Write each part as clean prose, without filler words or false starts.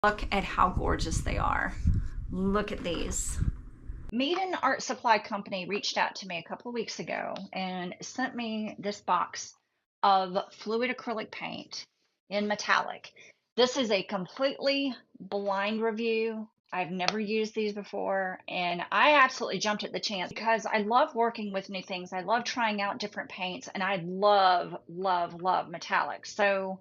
Look at how gorgeous they are. Look at these. Mead Art Supply Company reached out to me a couple of weeks ago and sent me this box of fluid acrylic paint in metallic. This is a completely blind review. I've never used these before, and I absolutely jumped at the chance because I love working with new things. I love trying out different paints, and I love, love, love metallics. So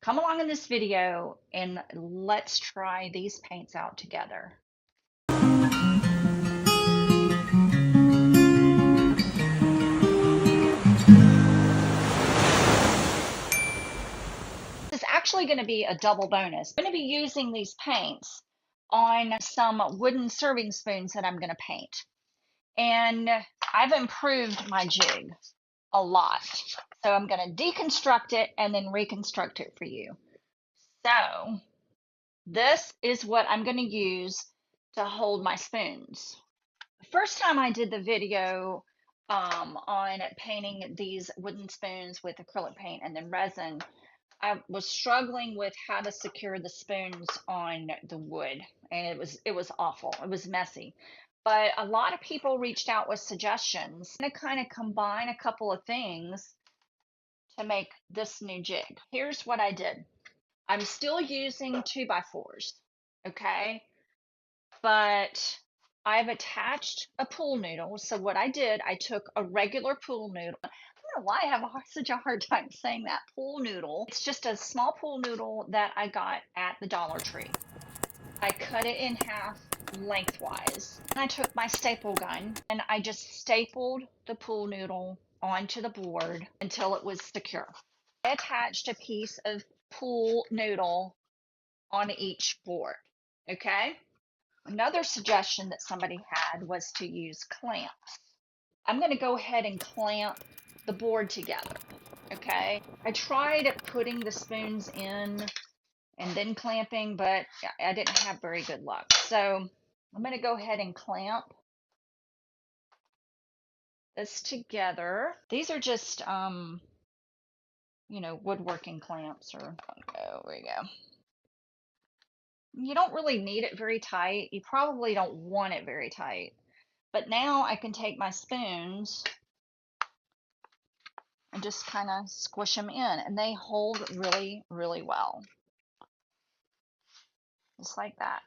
come along in this video and let's try these paints out together. This is actually going to be a double bonus. I'm going to be using these paints on some wooden serving spoons that I'm going to paint. And I've improved my jig a lot. So I'm going to deconstruct it and then reconstruct it for you. So this is what I'm going to use to hold my spoons. The first time I did the video on painting these wooden spoons with acrylic paint and then resin, I was struggling with how to secure the spoons on the wood, and it was awful. It was messy. But a lot of people reached out with suggestions to kind of combine a couple of things to make this new jig. Here's what I did. I'm still using 2x4s, okay? But I've attached a pool noodle. So what I did, I took a regular pool noodle. I don't know why I have such a hard time saying that. Pool noodle. It's just a small pool noodle that I got at the Dollar Tree. I cut it in half lengthwise. And I took my staple gun and I just stapled the pool noodle onto the board until it was secure. I attached a piece of pool noodle on each board. Okay? Another suggestion that somebody had was to use clamps. I'm going to go ahead and clamp the board together, okay? I tried putting the spoons in and then clamping, but I didn't have very good luck. So I'm going to go ahead and clamp this together. These are just, woodworking clamps, or, there we go. You don't really need it very tight. You probably don't want it very tight. But now I can take my spoons and just kind of squish them in, and they hold really, really well. Just like that.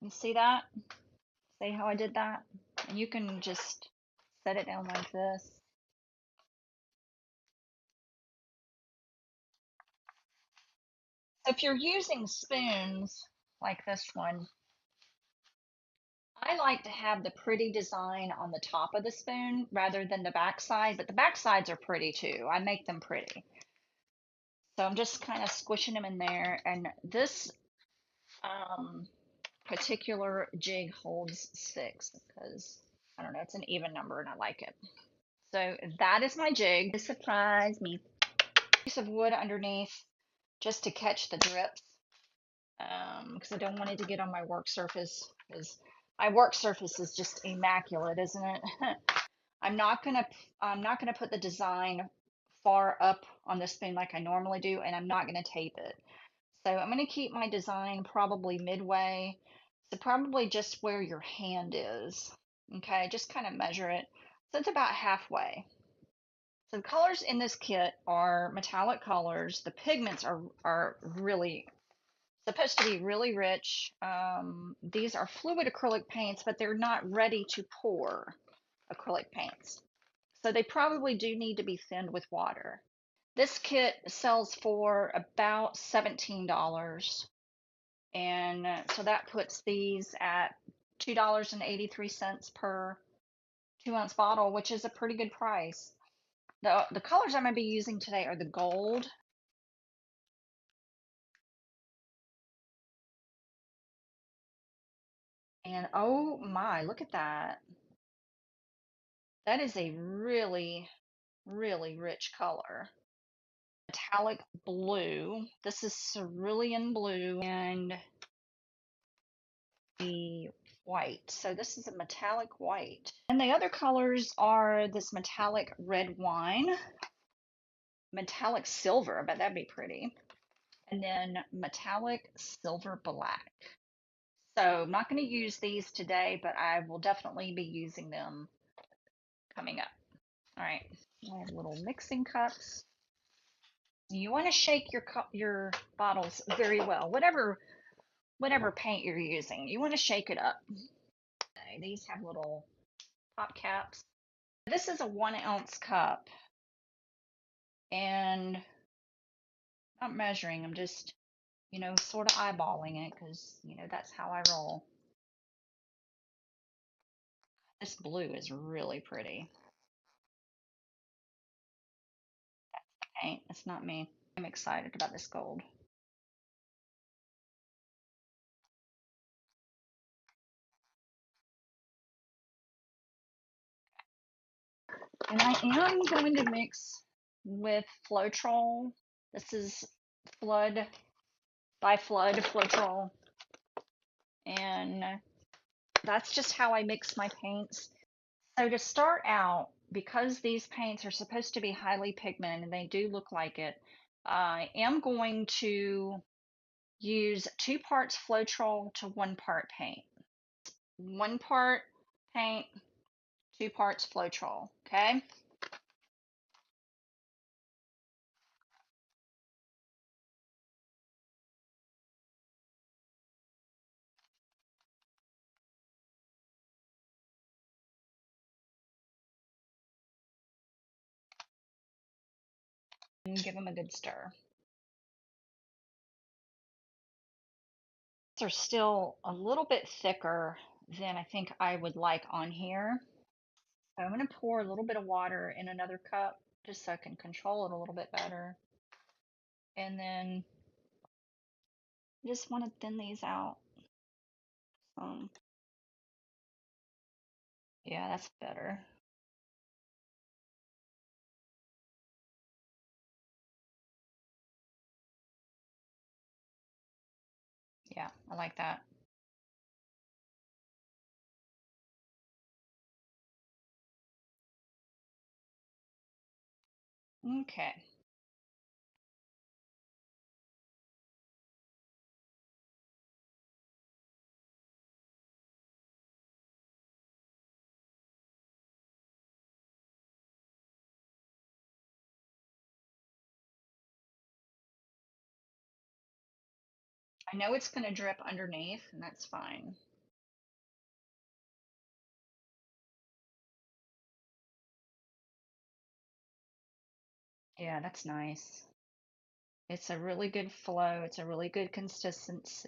You see that? See how I did that? And you can just set it down like this. If you're using spoons like this one, I like to have the pretty design on the top of the spoon rather than the back side, but the back sides are pretty too. I make them pretty. So I'm just kind of squishing them in there, and this particular jig holds 6 because, I don't know, it's an even number and I like it. So that is my jig. Surprise me. Piece of wood underneath just to catch the drips, because I don't want it to get on my work surface, because my work surface is just immaculate, isn't it? I'm not gonna put the design far up on the spoon like I normally do, and I'm not gonna tape it. So I'm gonna keep my design probably midway, so probably just where your hand is. Okay, just kind of measure it. So it's about halfway. So the colors in this kit are metallic colors. The pigments are really supposed to be really rich. These are fluid acrylic paints, but they're not ready to pour acrylic paints. So they probably do need to be thinned with water. This kit sells for about $17. And so that puts these at $2.83 per 2-ounce bottle, which is a pretty good price. The colors I'm going to be using today are the gold, and oh my, look at that. That is a really, really rich color. Metallic blue. This is cerulean blue, and the white. So this is a metallic white. And the other colors are this metallic red wine, metallic silver, but that'd be pretty. And then metallic silver black. So I'm not going to use these today, but I will definitely be using them coming up. All right, I have little mixing cups. You want to shake your bottles very well, whatever paint you're using. You want to shake it up. Okay, these have little top caps. This is a 1 ounce cup, and I'm not measuring. I'm just, sort of eyeballing it because, that's how I roll. This blue is really pretty. Paint, it's not me. I'm excited about this gold. And I am going to mix with Floetrol. This is Flood by Flood Floetrol. And that's just how I mix my paints. So to start out, because these paints are supposed to be highly pigmented and they do look like it, I am going to use 2 parts Floetrol to 1 part paint. 1 part paint, 2 parts Floetrol, okay? And give them a good stir. These are still a little bit thicker than I think I would like on here. So I'm going to pour a little bit of water in another cup just so I can control it a little bit better. And then I just want to thin these out. Yeah, that's better. Yeah, I like that. Okay. I know it's going to drip underneath, and that's fine. Yeah, that's nice. It's a really good flow. It's a really good consistency.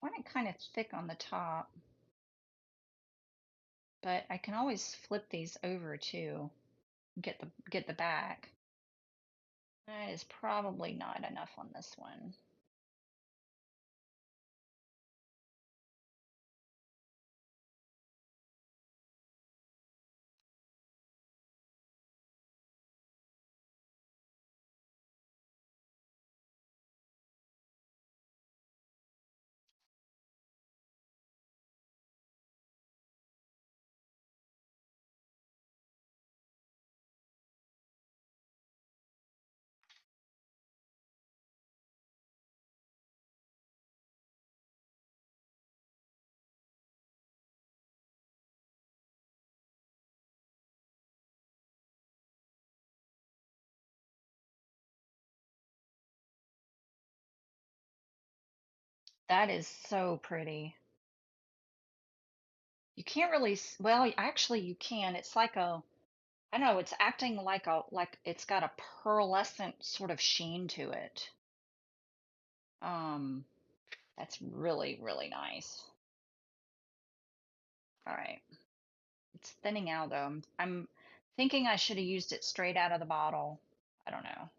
I want it kind of thick on the top, but I can always flip these over too. Get the back. That is probably not enough on this one. That is so pretty. You can't really, well, actually you can. It's like I don't know, it's acting like it's got a pearlescent sort of sheen to it. Um, that's really, really nice. All right. It's thinning out though. I'm thinking I should have used it straight out of the bottle. I don't know.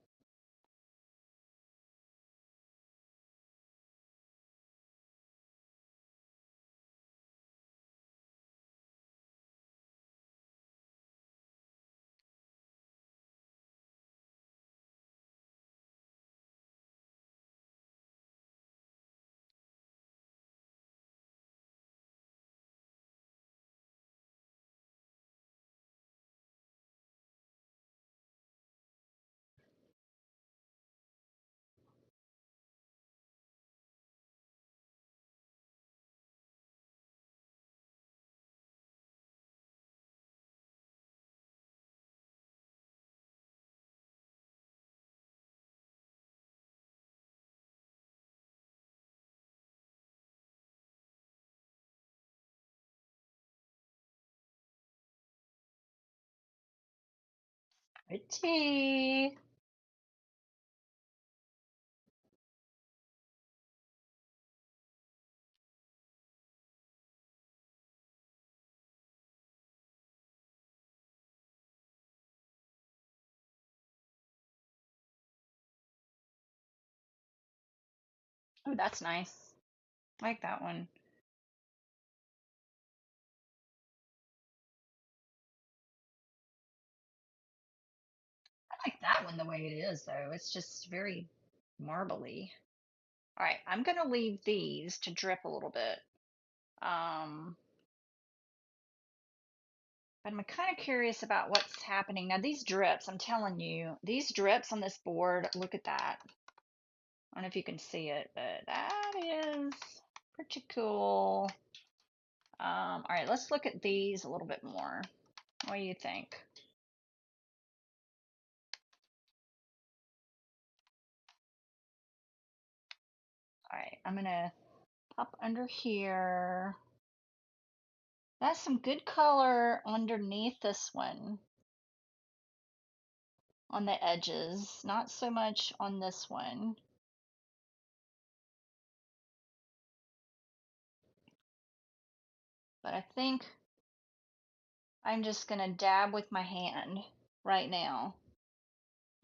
Pretty. Oh, that's nice. I like that one. I like that one the way it is though. It's just very marbly. All right, I'm gonna leave these to drip a little bit. But I'm kind of curious about what's happening. Now these drips, I'm telling you, these drips on this board, look at that. I don't know if you can see it, but that is pretty cool. All right, let's look at these a little bit more. What do you think? All right, I'm gonna pop under here. That's some good color underneath this one on the edges, not so much on this one. But I think I'm just gonna dab with my hand right now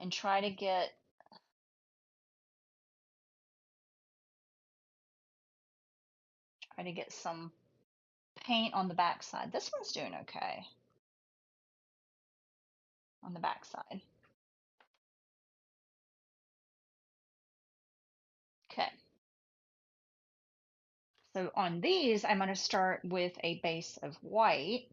and try to get some paint on the backside. This one's doing okay on the backside. Okay. So on these, I'm going to start with a base of white.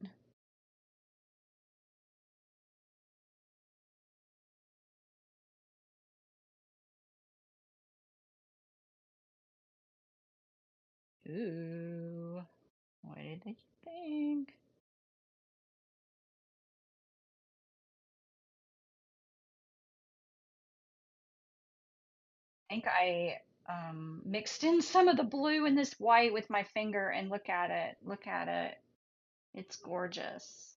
Ooh, what did you think? I think I mixed in some of the blue in this white with my finger, and look at it. Look at it. It's gorgeous.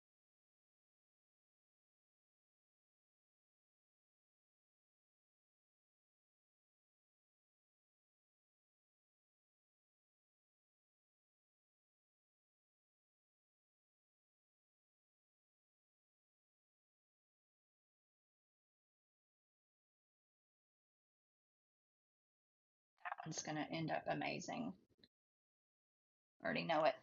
That one's going to end up amazing. Already know it.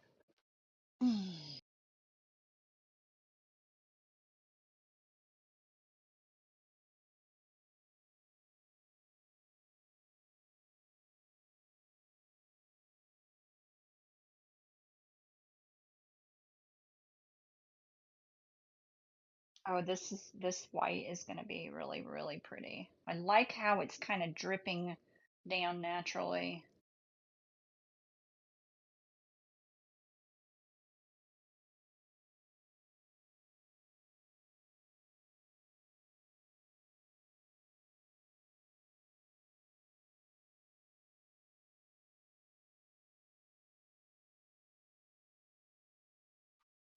Oh, this white is going to be really, really pretty. I like how it's kind of dripping down naturally.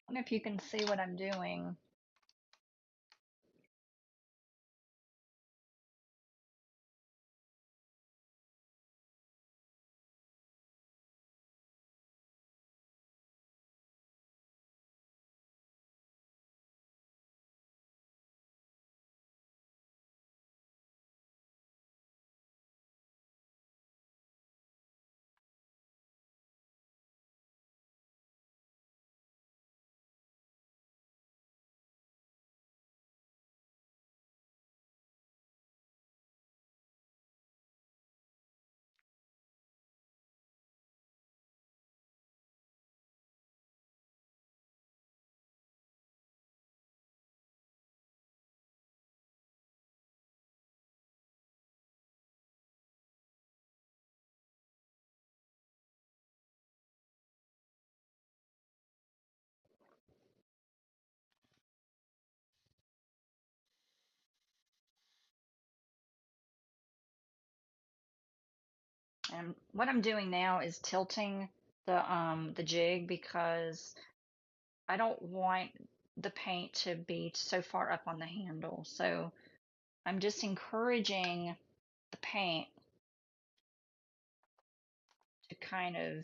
I don't know if you can see what I'm doing. And what I'm doing now is tilting the jig because I don't want the paint to be so far up on the handle. So I'm just encouraging the paint to kind of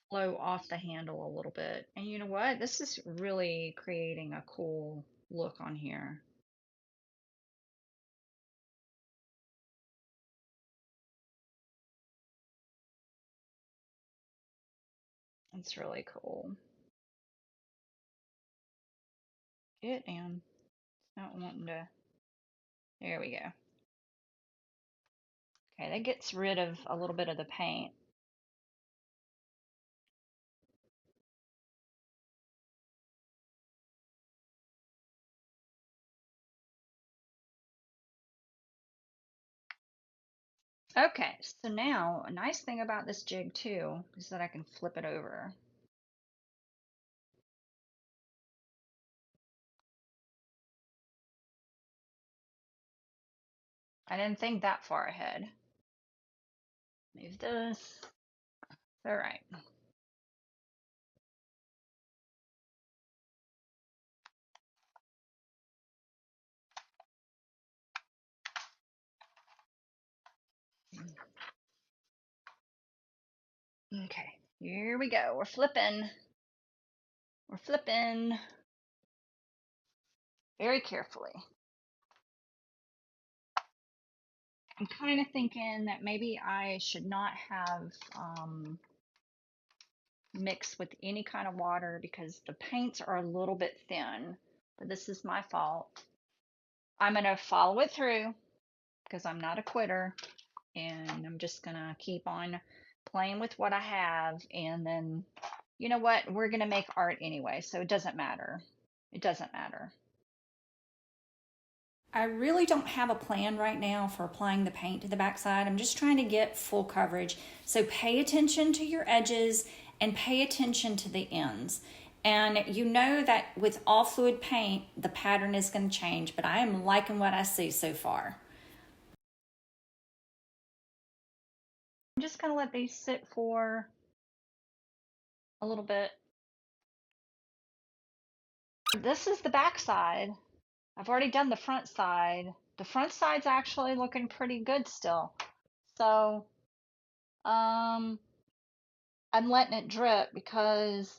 flow off the handle a little bit. And you know what? This is really creating a cool look on here. It's really cool. Get in. It's not wanting to. There we go. Okay, that gets rid of a little bit of the paint. Okay, so now a nice thing about this jig too is that I can flip it over. I didn't think that far ahead. Move this. All right. Okay, here we go. We're flipping. We're flipping very carefully. I'm kind of thinking that maybe I should not have mixed with any kind of water because the paints are a little bit thin, but this is my fault. I'm going to follow it through because I'm not a quitter, and I'm just going to keep on playing with what I have, and then, you know what, we're going to make art anyway, so it doesn't matter. It doesn't matter. I really don't have a plan right now for applying the paint to the backside. I'm just trying to get full coverage. So pay attention to your edges and pay attention to the ends. And you know that with all fluid paint, the pattern is going to change, but I am liking what I see so far. I'm just going to let these sit for a little bit. This is the back side. I've already done the front side. The front side's actually looking pretty good still. So, I'm letting it drip because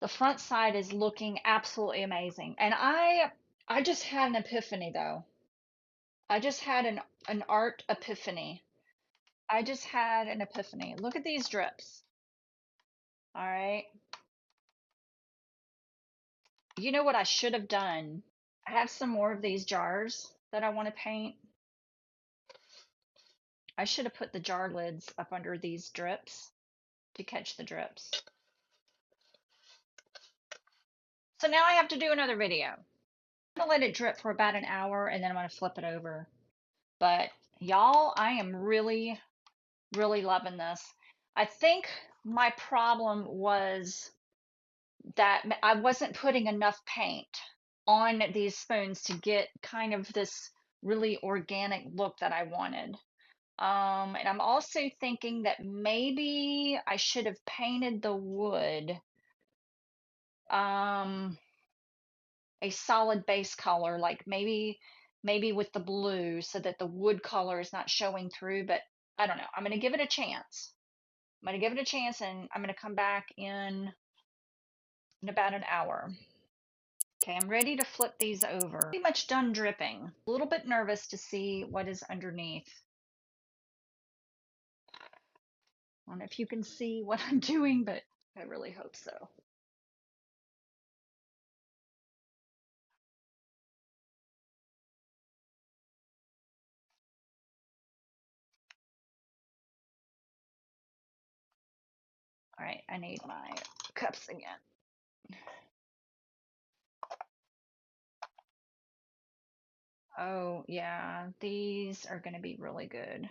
the front side is looking absolutely amazing. And I just had an epiphany though. I just had an art epiphany. I just had an epiphany. Look at these drips. All right. You know what I should have done? I have some more of these jars that I want to paint. I should have put the jar lids up under these drips to catch the drips. So now I have to do another video. I'm gonna let it drip for about an hour and then I'm gonna flip it over. But y'all, I am really, really loving this. I think my problem was that I wasn't putting enough paint on these spoons to get kind of this really organic look that I wanted. And I'm also thinking that maybe I should have painted the wood a solid base color, like maybe with the blue so that the wood color is not showing through, but I don't know. I'm going to give it a chance. I'm going to give it a chance and I'm going to come back in about an hour. Okay, I'm ready to flip these over. Pretty much done dripping. A little bit nervous to see what is underneath. I don't know if you can see what I'm doing, but I really hope so. All right, I need my cups again. Oh, yeah, these are going to be really good.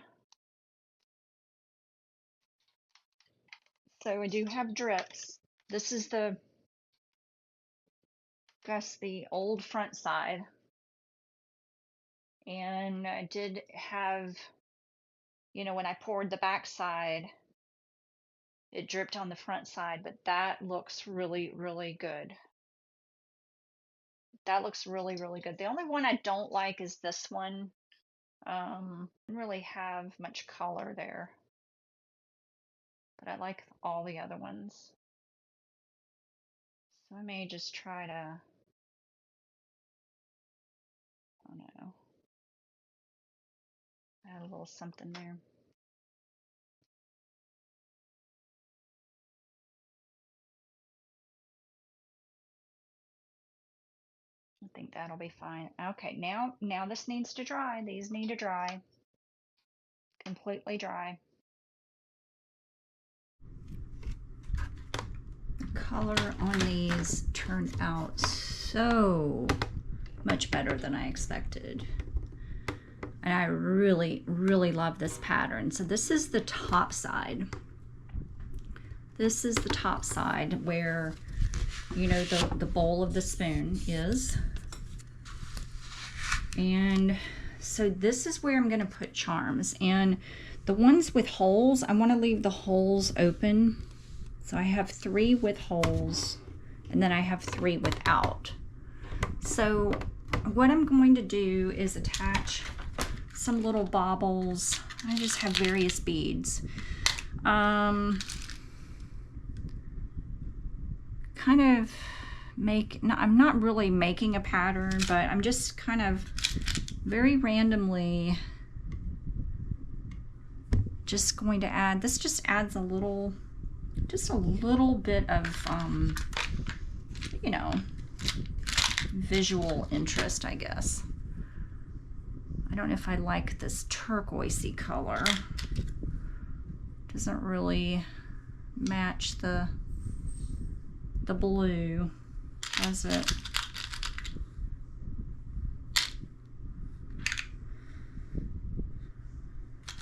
So I do have drips. This is the old front side. And I did have You know, when I poured the back side, it dripped on the front side, but that looks really, really good. That looks really, really good. The only one I don't like is this one. Didn't really have much color there, but I like all the other ones. So I may just try to, I don't know, add a little something there. I think that'll be fine. Okay, now this needs to dry. These need to dry. Completely dry. The color on these turned out so much better than I expected. And I really, really love this pattern. So this is the top side. This is the top side where, you know, the bowl of the spoon is. And so this is where I'm going to put charms. And the ones with holes, I want to leave the holes open. So I have 3 with holes, and then I have 3 without. So what I'm going to do is attach some little baubles. I just have various beads. Kind of I'm not really making a pattern, but I'm just kind of very randomly just going to add, this just adds a little, just a little bit of, you know, visual interest, I guess. I don't know if I like this turquoisey color. Doesn't really match the blue, does it?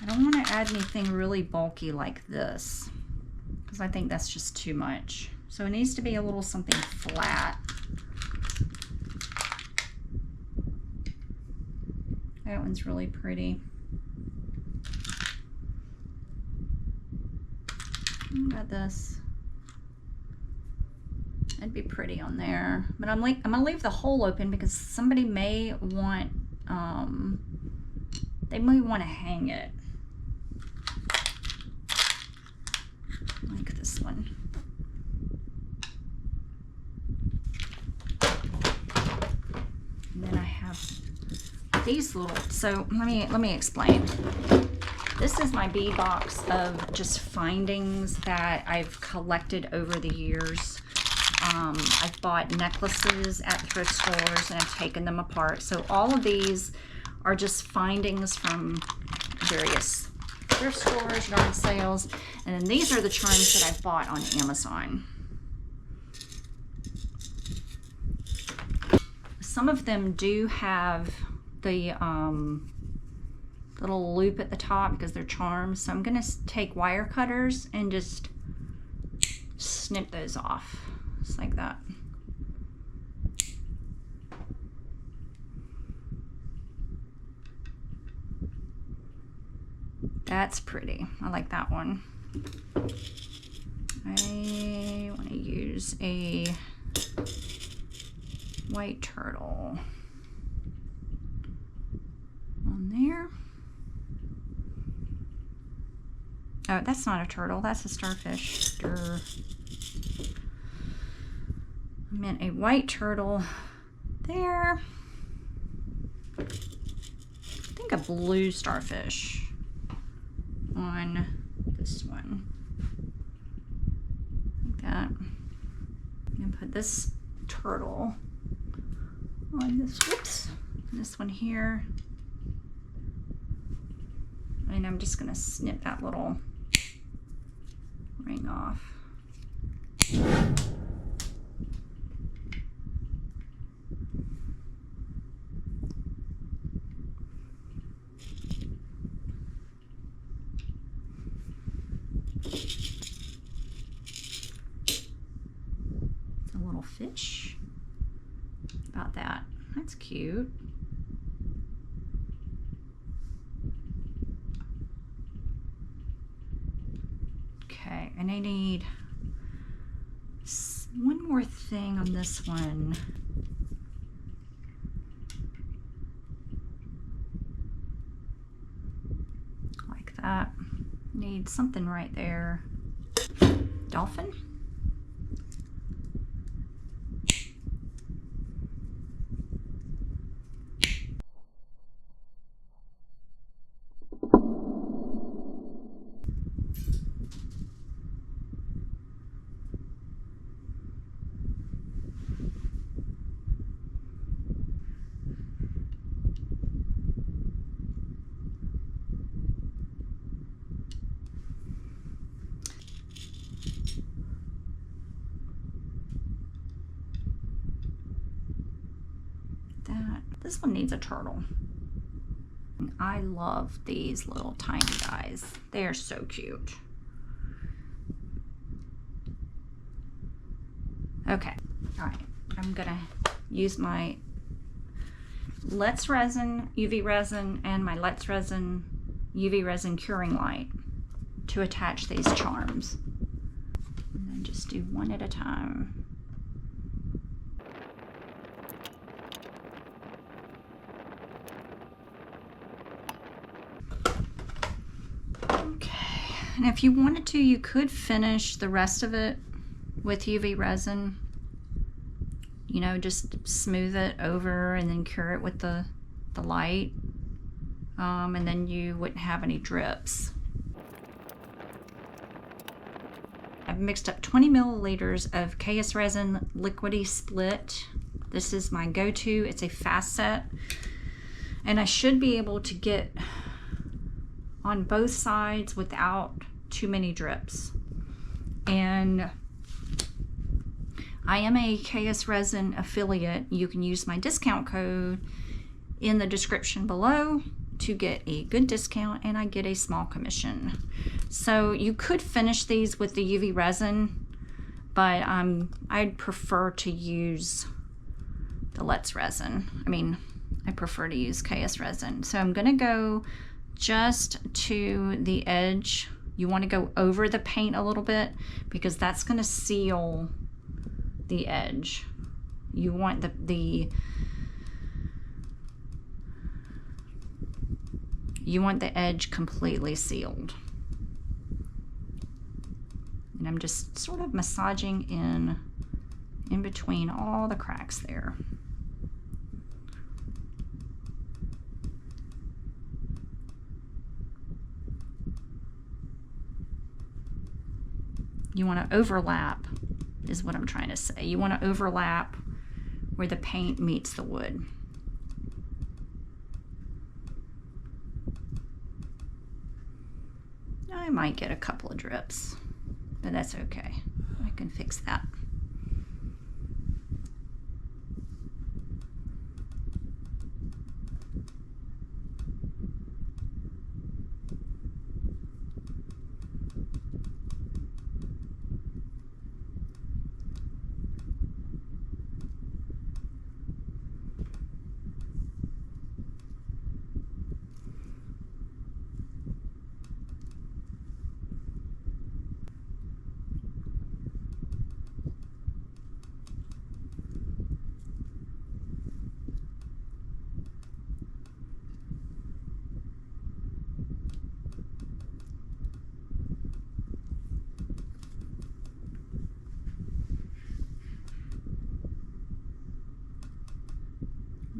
I don't want to add anything really bulky like this, because I think that's just too much. So it needs to be a little something flat. That one's really pretty. What about this? That'd be pretty on there. But I'm gonna leave the hole open because somebody may want, they may want to hang it. Like this one. And then I have these little, so let me explain. This is my bead box of just findings that I've collected over the years. I've bought necklaces at thrift stores and I've taken them apart. So all of these are just findings from various thrift stores, yard sales, and then these are the charms that I've bought on Amazon. Some of them do have the little loop at the top because they're charms, so I'm going to take wire cutters and just snip those off, just like that. That's pretty. I like that one. I want to use a white turtle on there. Oh, that's not a turtle. That's a starfish. Durr. I meant a white turtle there. I think a blue starfish on this one, like that. I'm gonna put this turtle on this, whoops, this one here, and I'm just gonna snip that little ring off. Fish. About that. That's cute. And I need one more thing on this one. Like that. Need something right there. Dolphin? This one needs a turtle. I love these little tiny guys. They are so cute. Okay, all right. I'm gonna use my Let's Resin UV resin and my Let's Resin UV resin curing light to attach these charms. And then just do one at a time. And if you wanted to, you could finish the rest of it with UV resin. You know, just smooth it over and then cure it with the light. And then you wouldn't have any drips. I've mixed up 20 milliliters of KSRESIN liquidy split. This is my go-to. It's a fast set. And I should be able to get on both sides without too many drips. And I am a KSRESIN affiliate. You can use my discount code in the description below to get a good discount, and I get a small commission. So you could finish these with the UV resin, but I'd prefer to use the Let's Resin. I prefer to use KSRESIN. So I'm gonna go just to the edge. You want to go over the paint a little bit because that's going to seal the edge. You want the edge completely sealed. And I'm just sort of massaging in between all the cracks there. You want to overlap, is what I'm trying to say. You want to overlap where the paint meets the wood. I might get a couple of drips, but that's okay. I can fix that.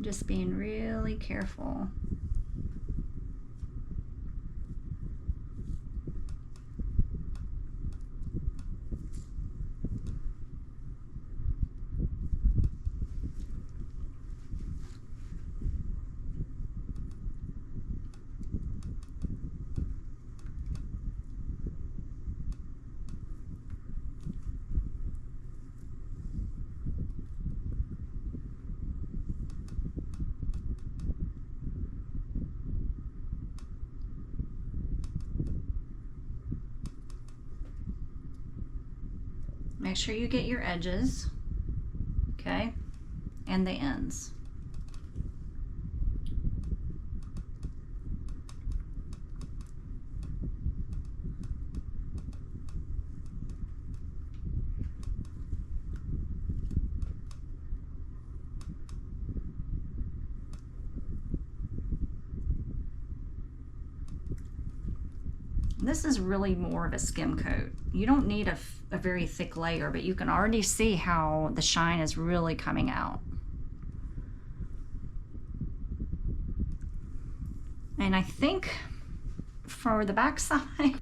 Just being really careful. Make sure you get your edges, okay, and the ends. This is really more of a skim coat. You don't need a very thick layer, but you can already see how the shine is really coming out. And I think for the back side,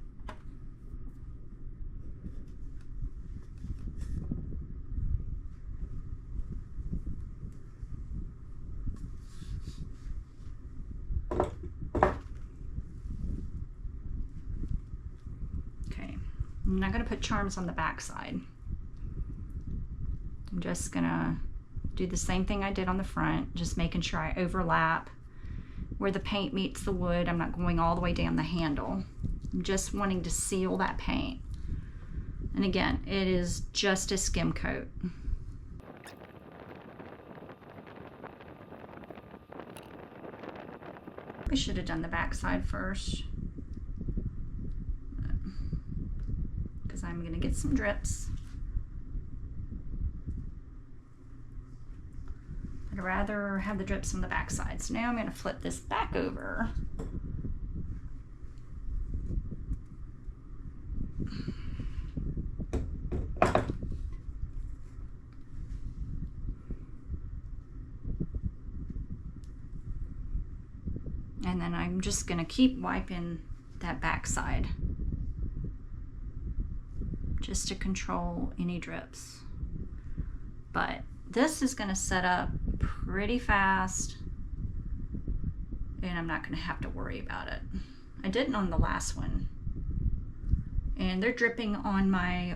I'm not going to put charms on the back side. I'm just going to do the same thing I did on the front, just making sure I overlap where the paint meets the wood. I'm not going all the way down the handle. I'm just wanting to seal that paint. And again, it is just a skim coat. We should have done the back side first, because I'm going to get some drips. I'd rather have the drips on the back side. So now I'm going to flip this back over. And then I'm just going to keep wiping that back side just to control any drips. But this is going to set up pretty fast, and I'm not going to have to worry about it. I didn't on the last one, and they're dripping on my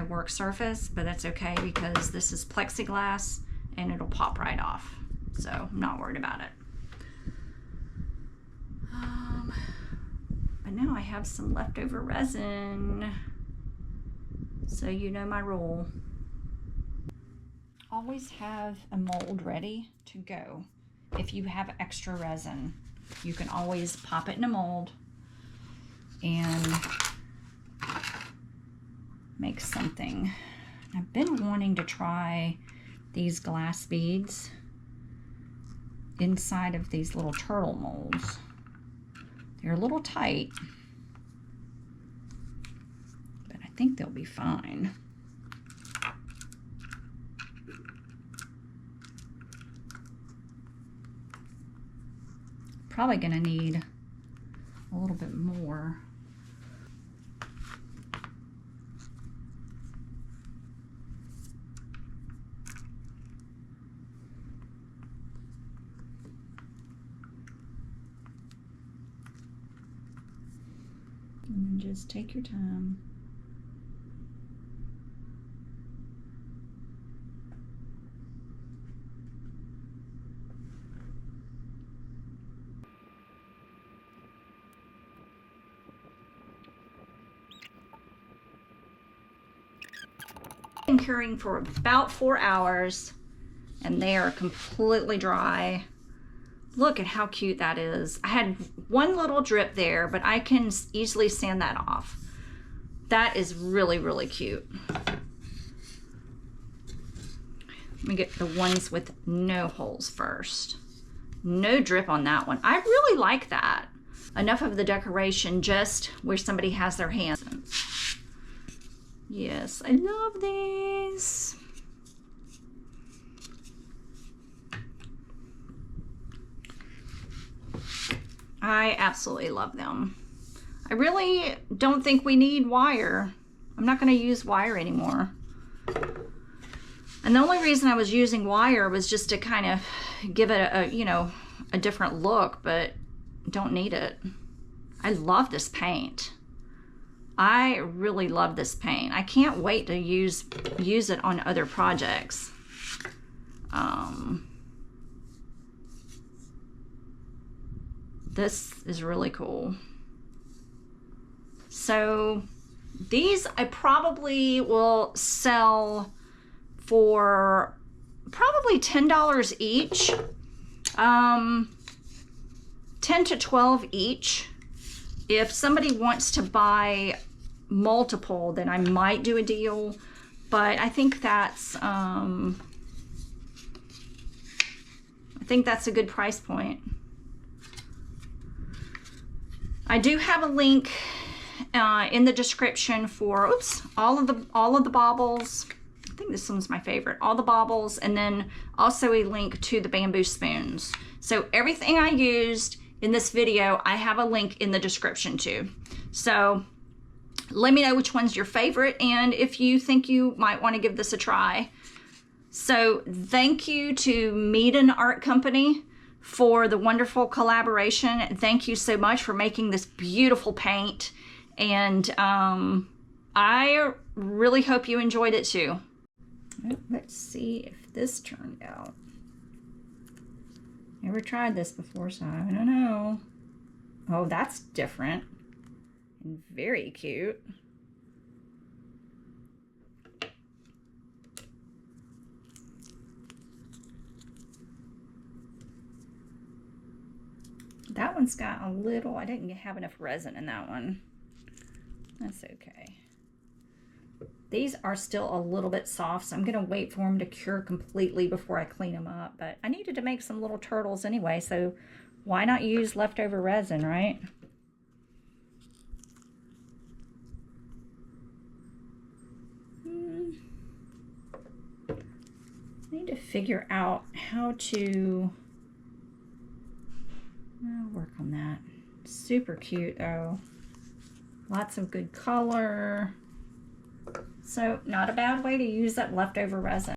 work surface, but that's okay because this is plexiglass and it'll pop right off, so I'm not worried about it. But now I have some leftover resin, so you know my rule. Always have a mold ready to go. If you have extra resin, you can always pop it in a mold and make something. I've been wanting to try these glass beads inside of these little turtle molds. They're a little tight, but I think they'll be fine. Probably gonna need a little bit more. And then just take your time. Been curing for about 4 hours and they are completely dry. Look at how cute that is. I had one little drip there, but I can easily sand that off. That is really, really cute. Let me get the ones with no holes first. No drip on that one. I really like that. Enough of the decoration just where somebody has their hands in. Yes, I love these. I absolutely love them. I really don't think we need wire. I'm not going to use wire anymore. And the only reason I was using wire was just to kind of give it a, you know, a different look, but don't need it. I love this paint. I really love this paint. I can't wait to use it on other projects. This is really cool. So these I probably will sell for probably $10 each. 10 to 12 each. If somebody wants to buy multiple, then I might do a deal, but I think that's a good price point. I do have a link in the description for all of the baubles. I think this one's my favorite. All the baubles, and then also a link to the bamboo spoons. So everything I used in this video, I have a link in the description to. So let me know which one's your favorite and if you think you might want to give this a try. So thank you to Mead Art Company for the wonderful collaboration. Thank you so much for making this beautiful paint. And I really hope you enjoyed it too. Let's see if this turned out. Never tried this before, so I don't know. Oh, that's different and very cute. That one's got a little, I didn't have enough resin in that one. That's okay. These are still a little bit soft, so I'm gonna wait for them to cure completely before I clean them up. But I needed to make some little turtles anyway, so why not use leftover resin, right? I need to figure out how to I'll work on that. Super cute though. Lots of good color. So not a bad way to use that leftover resin.